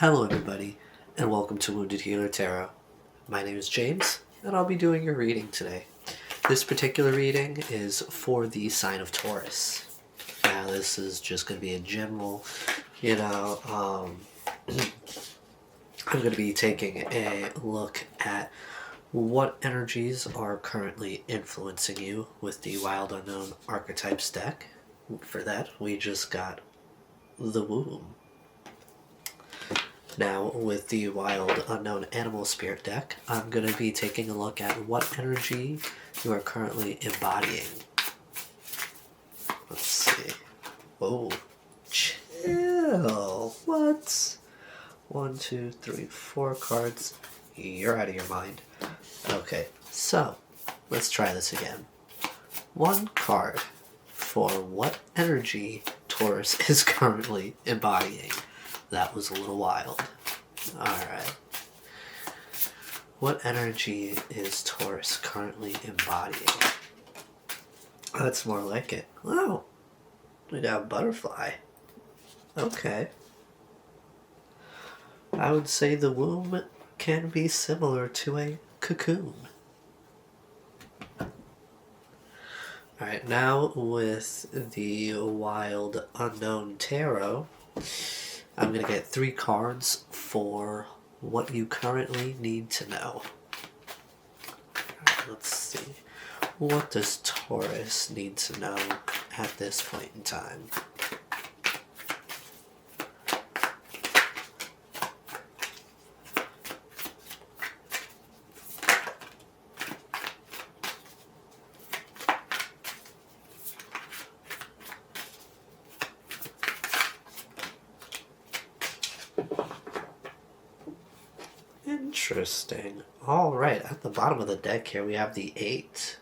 Hello everybody, and welcome to Wounded Healer Tarot. My name is James, and I'll be doing your reading today. This particular reading is for the sign of Taurus. Now this is just going to be a general, I'm going to be taking a look at what energies are currently influencing you with the Wild Unknown Archetypes deck. For that, we just got the Womb. Now, with the Wild Unknown Animal Spirit deck, I'm going to be taking a look at what energy you are currently embodying. Let's see. Whoa. Chill. What? 1, 2, 3, 4 cards. You're out of your mind. Okay, so let's try this again. One card for what energy Taurus is currently embodying. That was a little wild. Alright. What energy is Taurus currently embodying? That's more like it. Oh, we got a butterfly. Okay. I would say the womb can be similar to a cocoon. Alright, now with the Wild Unknown Tarot, I'm going to get 3 cards for what you currently need to know. Right, let's see. What does Taurus need to know at this point in time? Interesting. Alright, at the bottom of the deck here we have the 8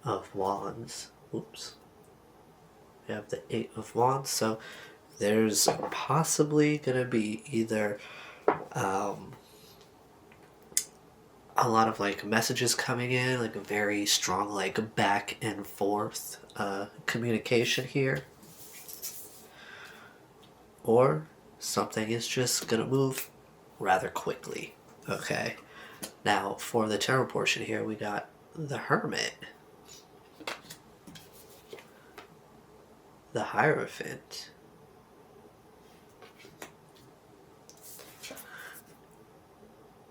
of Wands. Oops. We have the 8 of Wands, so there's possibly going to be either a lot of like messages coming in, like a very strong like back and forth communication here. Or something is just going to move rather quickly. Okay, now for the tarot portion here, we got the Hermit, the Hierophant,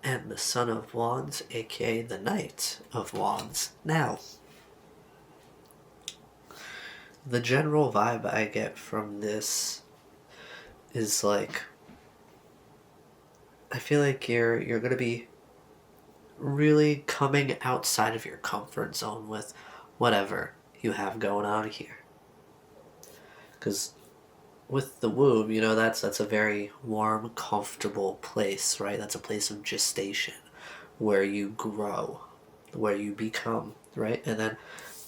and the Son of Wands, aka the Knight of Wands. Now, the general vibe I get from this is like, I feel like you're going to be really coming outside of your comfort zone with whatever you have going on here. Because with the womb, you know, that's a very warm, comfortable place, right? That's a place of gestation where you grow, where you become, right? And then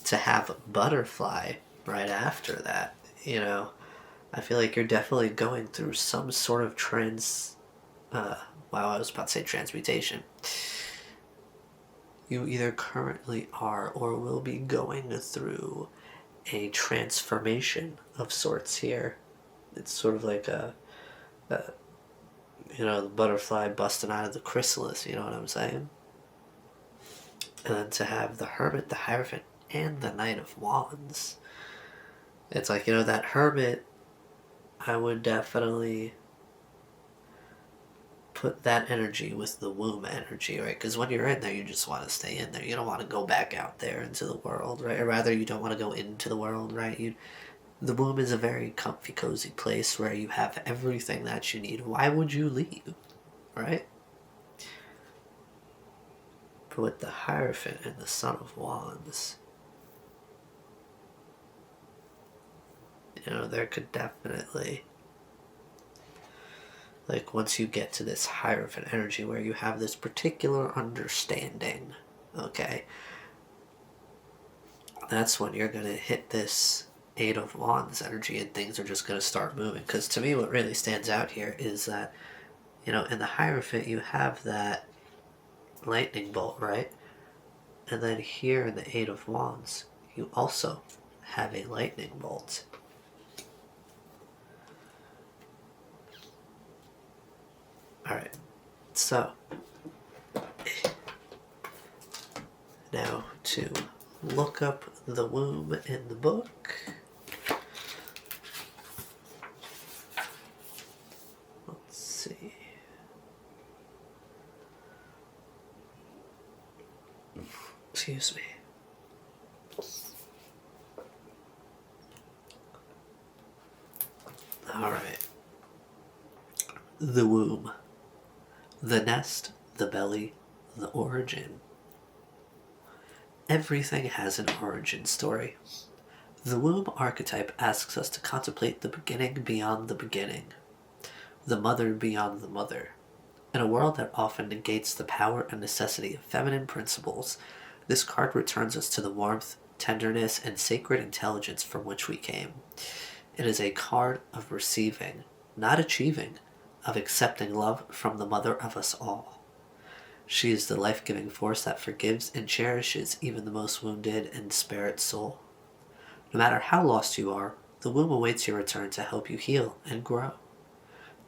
to have a butterfly right after that, you know, I feel like you're definitely going through some sort of I was about to say transmutation. You either currently are or will be going through a transformation of sorts here. It's sort of like the butterfly busting out of the chrysalis, you know what I'm saying? And then to have the Hermit, the Hierophant, and the Knight of Wands. It's like, that Hermit, I would definitely put that energy with the womb energy, right? Because when you're in there, you just want to stay in there. You don't want to go back out there into the world, right? Or rather, you don't want to go into the world, right? The womb is a very comfy, cozy place where you have everything that you need. Why would you leave, right? But with the Hierophant and the Son of Wands, there could definitely, like, once you get to this Hierophant energy where you have this particular understanding, okay, that's when you're going to hit this 8 of Wands energy and things are just going to start moving. Because to me, what really stands out here is that, in the Hierophant, you have that lightning bolt, right? And then here in the 8 of Wands, you also have a lightning bolt. Alright, so now to look up the womb in the book. Let's see. Excuse me. Alright. The womb. The nest, the belly, the origin. Everything has an origin story. The womb archetype asks us to contemplate the beginning beyond the beginning, the mother beyond the mother. In a world that often negates the power and necessity of feminine principles, this card returns us to the warmth, tenderness, and sacred intelligence from which we came. It is a card of receiving, not achieving, of accepting love from the mother of us all. She is the life-giving force that forgives and cherishes even the most wounded and spirit soul. No matter how lost you are, the womb awaits your return to help you heal and grow.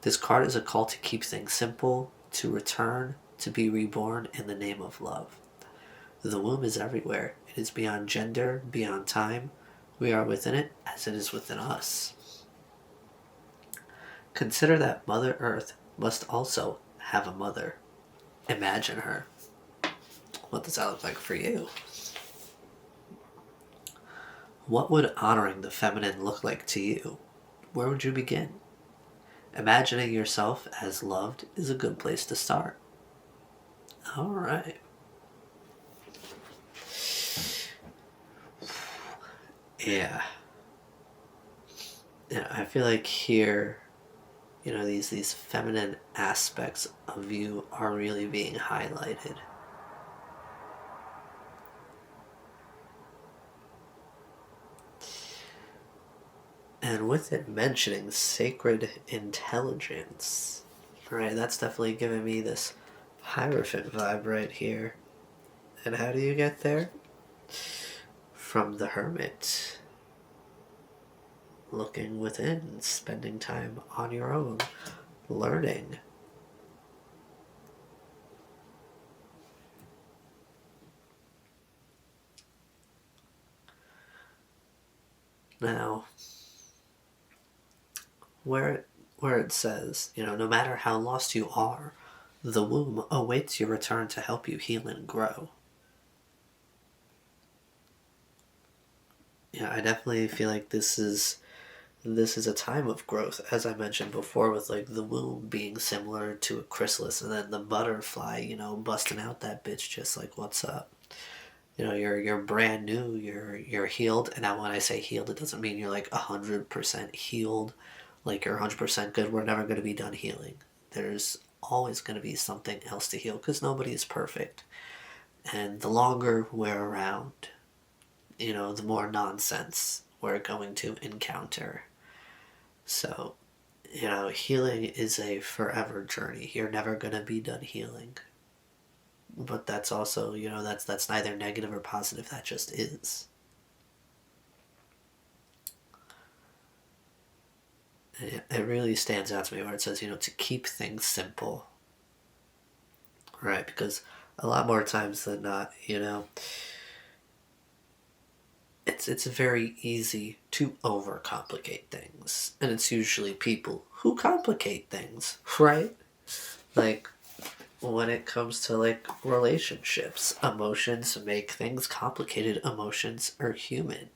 This card is a call to keep things simple, to return, to be reborn in the name of love. The womb is everywhere. It is beyond gender, beyond time. We are within it as it is within us. Consider that Mother Earth must also have a mother. Imagine her. What does that look like for you? What would honoring the feminine look like to you? Where would you begin? Imagining yourself as loved is a good place to start. Alright. Yeah. I feel like here, these feminine aspects of you are really being highlighted. And with it mentioning sacred intelligence, right, that's definitely giving me this Hierophant vibe right here. And how do you get there? From the Hermit. Looking within, spending time on your own, learning. Now, where it says, no matter how lost you are, the womb awaits your return to help you heal and grow. I definitely feel like this is a time of growth, as I mentioned before, with like the womb being similar to a chrysalis, and then the butterfly, busting out that bitch just like, what's up? You're brand new, you're healed, and now when I say healed, it doesn't mean you're like 100% healed, like you're 100% good. We're never going to be done healing. There's always going to be something else to heal because nobody is perfect. And the longer we're around, the more nonsense we're going to encounter. So, healing is a forever journey. You're never going to be done healing. But that's also, that's neither negative or positive. That just is. It really stands out to me where it says, to keep things simple. Right? Because a lot more times than not, it's very easy to overcomplicate things. And it's usually people who complicate things, right? Like, when it comes to, like, relationships, emotions make things complicated. Emotions are human.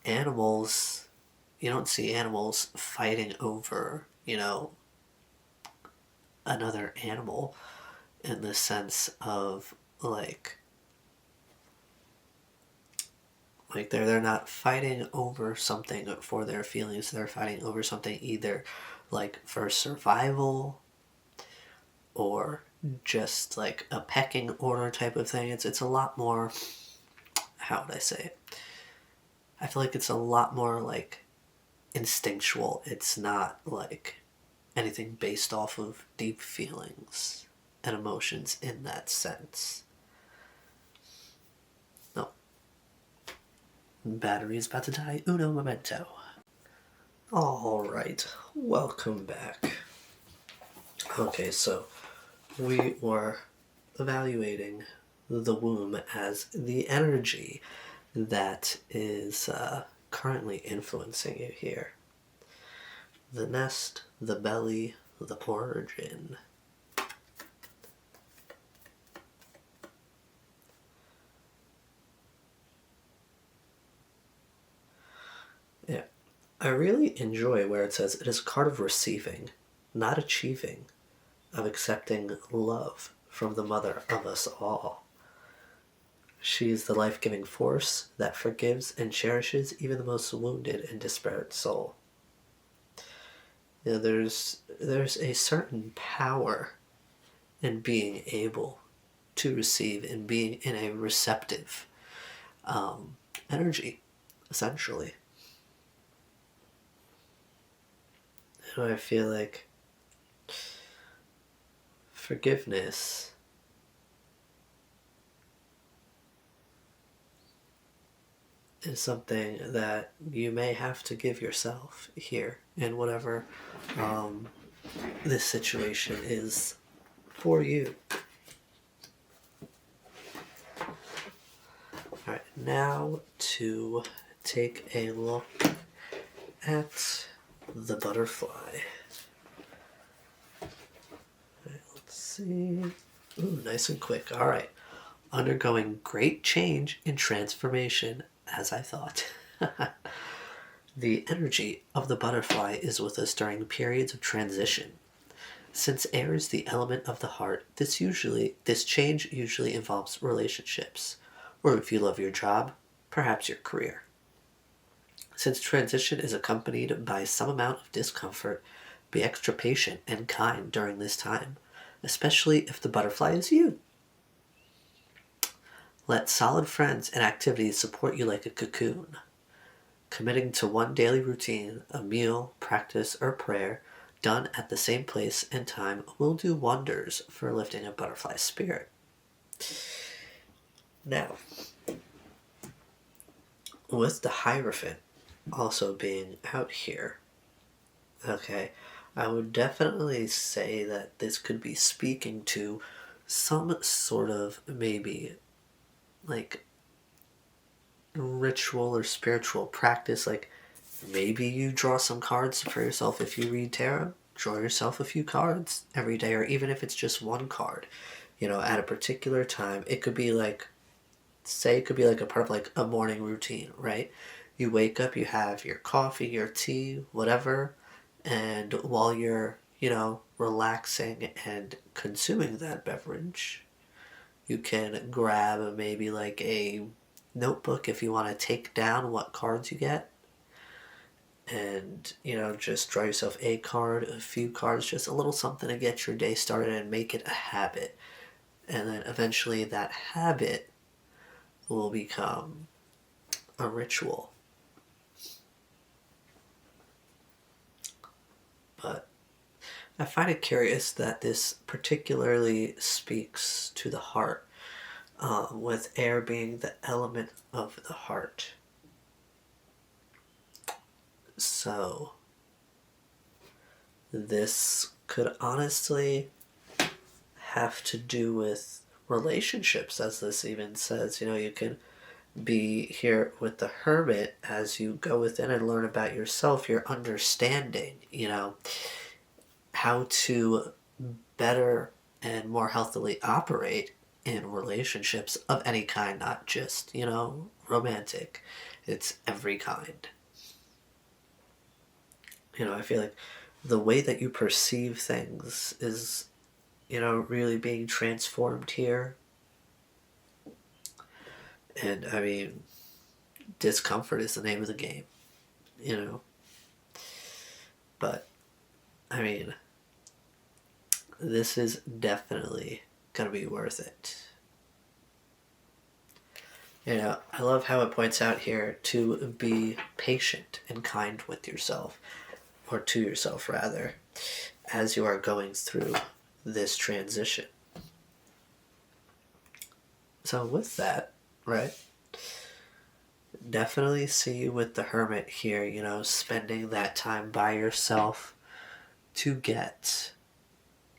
Animals, you don't see animals fighting over, another animal in the sense of, like they're not fighting over something for their feelings. They're fighting over something either like for survival or just like a pecking order type of thing. It's a lot more, how would I say it? I feel like it's a lot more like instinctual. It's not like anything based off of deep feelings and emotions in that sense. No. Battery's about to die. Uno momento. Alright, welcome back. Okay, so we were evaluating the womb as the energy that is currently influencing you here. The nest, the belly, the origin. Yeah, I really enjoy where it says it is a card of receiving, not achieving, of accepting love from the mother of us all. She is the life giving force that forgives and cherishes even the most wounded and disparate soul. You know, there's a certain power in being able to receive and being in a receptive energy, essentially. And I feel like forgiveness is something that you may have to give yourself here in whatever this situation is for you. Alright, now to take a look at the butterfly. Right, let's see. Ooh, nice and quick. Alright. Undergoing great change and transformation, as I thought. The energy of the butterfly is with us during periods of transition. Since air is the element of the heart, this change usually involves relationships, or if you love your job, perhaps your career. Since transition is accompanied by some amount of discomfort, be extra patient and kind during this time, especially if the butterfly is you. Let solid friends and activities support you like a cocoon. Committing to one daily routine, a meal, practice, or prayer, done at the same place and time, will do wonders for lifting a butterfly spirit. Now, with the Hierophant also being out here, okay, I would definitely say that this could be speaking to some sort of maybe like ritual or spiritual practice. Like maybe you draw some cards for yourself if you read tarot. Draw yourself a few cards every day, or even if it's just one card, you know, at a particular time. It could be like, say, it could be like a part of like a morning routine, right? You wake up, you have your coffee, your tea, whatever, and while you're, you know, relaxing and consuming that beverage, you can grab maybe like a notebook if you want to take down what cards you get, and you know, just draw yourself a card, a few cards, just a little something to get your day started and make it a habit. And then eventually that habit will become a ritual. But I find it curious that this particularly speaks to the heart, with air being the element of the heart. So this could honestly have to do with relationships, as this even says. You know, you can be here with the hermit as you go within and learn about yourself, your understanding, you know, how to better and more healthily operate in relationships of any kind, not just, you know, romantic. It's every kind. You know, I feel like the way that you perceive things is, you know, really being transformed here. And I mean, discomfort is the name of the game, you know. But I mean, this is definitely gonna be worth it. You know, I love how it points out here to be patient and kind with yourself, or to yourself rather, as you are going through this transition. So with that, right, definitely see you with the hermit here, you know, spending that time by yourself to get,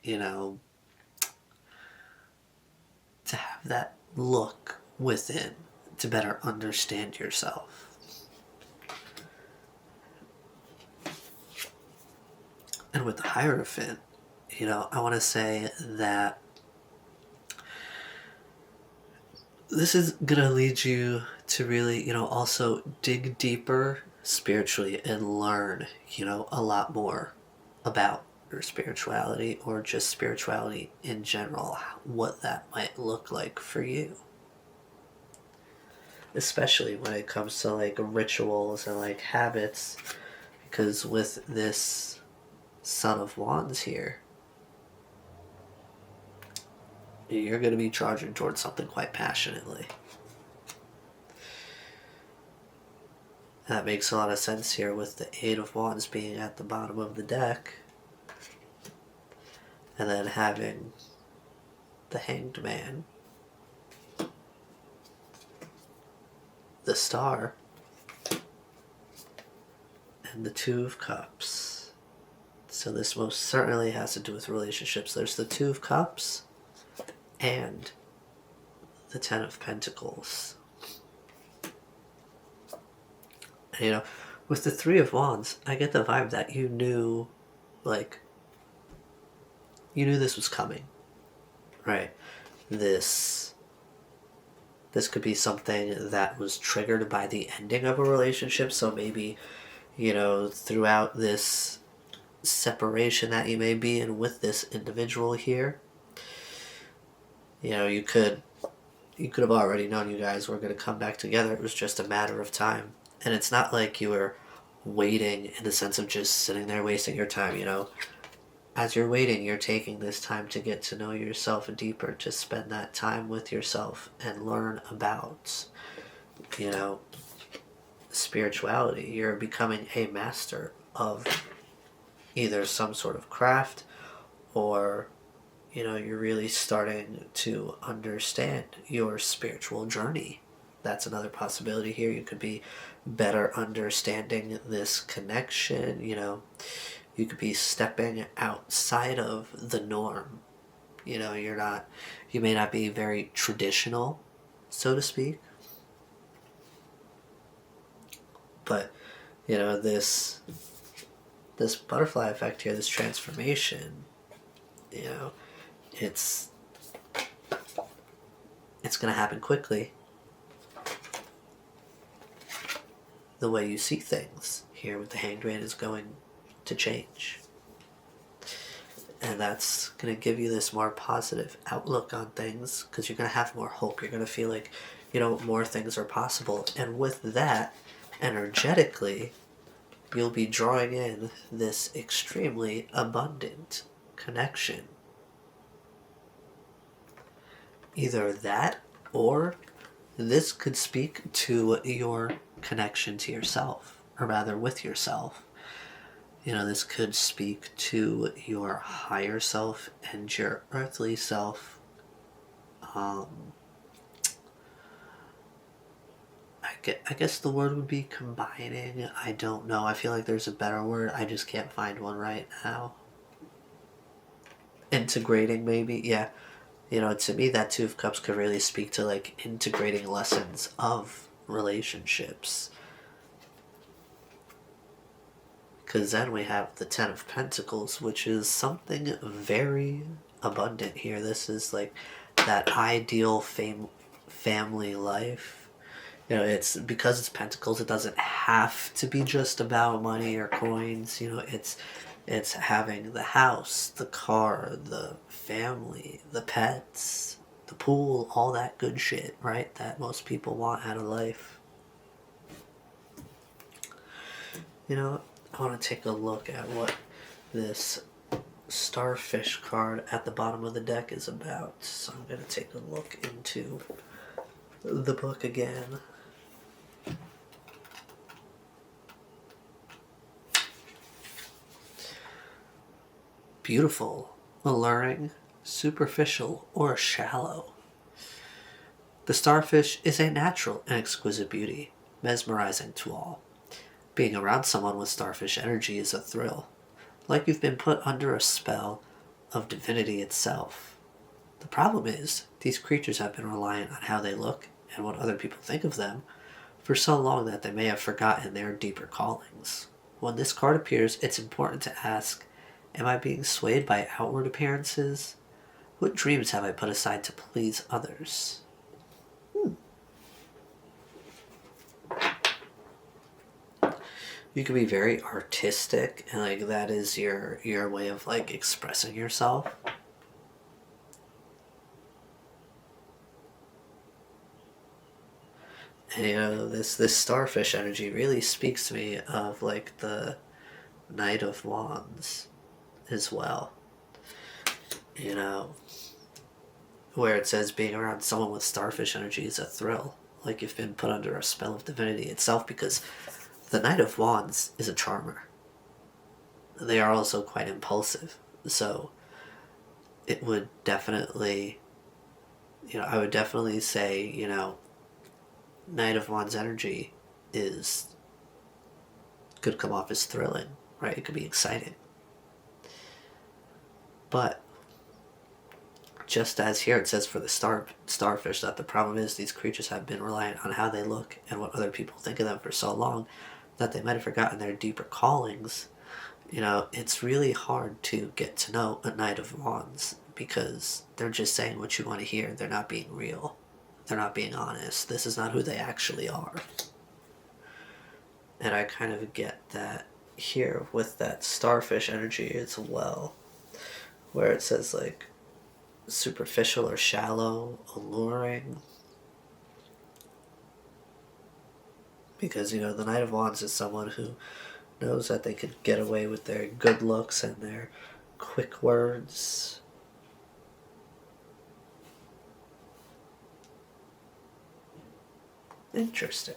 you know, to have that look within to better understand yourself. And with the Hierophant, I want to say that this is going to lead you to really, also dig deeper spiritually and learn, a lot more about your spirituality, or just spirituality in general, what that might look like for you. Especially when it comes to like rituals and like habits, because with this Son of Wands here, you're going to be charging towards something quite passionately. That makes a lot of sense here with the Eight of Wands being at the bottom of the deck, and then having the Hanged Man, the Star, and the Two of Cups. So this most certainly has to do with relationships. There's the Two of Cups and the Ten of Pentacles. And, with the Three of Wands, I get the vibe that you knew this was coming, right? This could be something that was triggered by the ending of a relationship. So maybe, throughout this separation that you may be in with this individual here, you could have already known you guys were going to come back together. It was just a matter of time. And it's not like you were waiting in the sense of just sitting there wasting your time, As you're waiting, you're taking this time to get to know yourself deeper, to spend that time with yourself and learn about, spirituality. You're becoming a master of either some sort of craft, or, you're really starting to understand your spiritual journey. That's another possibility here. You could be better understanding this connection, You could be stepping outside of the norm. You may not be very traditional, so to speak. But, this butterfly effect here, this transformation, it's going to happen quickly. The way you see things here with the Hanged Man is going to change. And that's going to give you this more positive outlook on things, because you're going to have more hope. You're going to feel like, more things are possible. And with that, energetically, you'll be drawing in this extremely abundant connection. Either that, or this could speak to your connection to yourself, or rather with yourself. This could speak to your higher self and your earthly self. I guess the word would be combining. I don't know. I feel like there's a better word. I just can't find one right now. Integrating, maybe. Yeah. To me, that Two of Cups could really speak to like integrating lessons of relationships. Because then we have the Ten of Pentacles, which is something very abundant here. This is like that ideal family life. It's because it's Pentacles, it doesn't have to be just about money or coins. It's having the house, the car, the family, the pets, the pool, all that good shit, right? That most people want out of life. I want to take a look at what this Starfish card at the bottom of the deck is about. So I'm going to take a look into the book again. Beautiful, alluring, superficial, or shallow. The starfish is a natural and exquisite beauty, mesmerizing to all. Being around someone with starfish energy is a thrill, like you've been put under a spell of divinity itself. The problem is, these creatures have been reliant on how they look and what other people think of them for so long that they may have forgotten their deeper callings. When this card appears, it's important to ask, am I being swayed by outward appearances? What dreams have I put aside to please others? You can be very artistic, and like that is your way of like expressing yourself. And you know, this starfish energy really speaks to me of like the Knight of Wands as well. You know, where it says being around someone with starfish energy is a thrill. Like you've been put under a spell of divinity itself, because the Knight of Wands is a charmer. They are also quite impulsive. So it would definitely, I would definitely say, Knight of Wands energy could come off as thrilling, right? It could be exciting. But just as here it says for the starfish that the problem is these creatures have been reliant on how they look and what other people think of them for so long that they might have forgotten their deeper callings. It's really hard to get to know a Knight of Wands because they're just saying what you want to hear. They're not being real. They're not being honest. This is not who they actually are. And I kind of get that here with that starfish energy as well, where it says like superficial or shallow, alluring. Because, the Knight of Wands is someone who knows that they could get away with their good looks and their quick words. Interesting.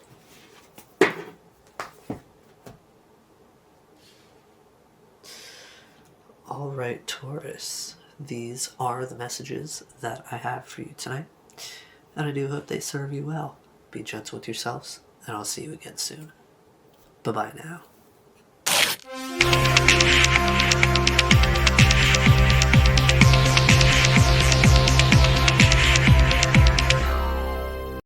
All right, Taurus. These are the messages that I have for you tonight, and I do hope they serve you well. Be gentle with yourselves, and I'll see you again soon. Bye-bye now.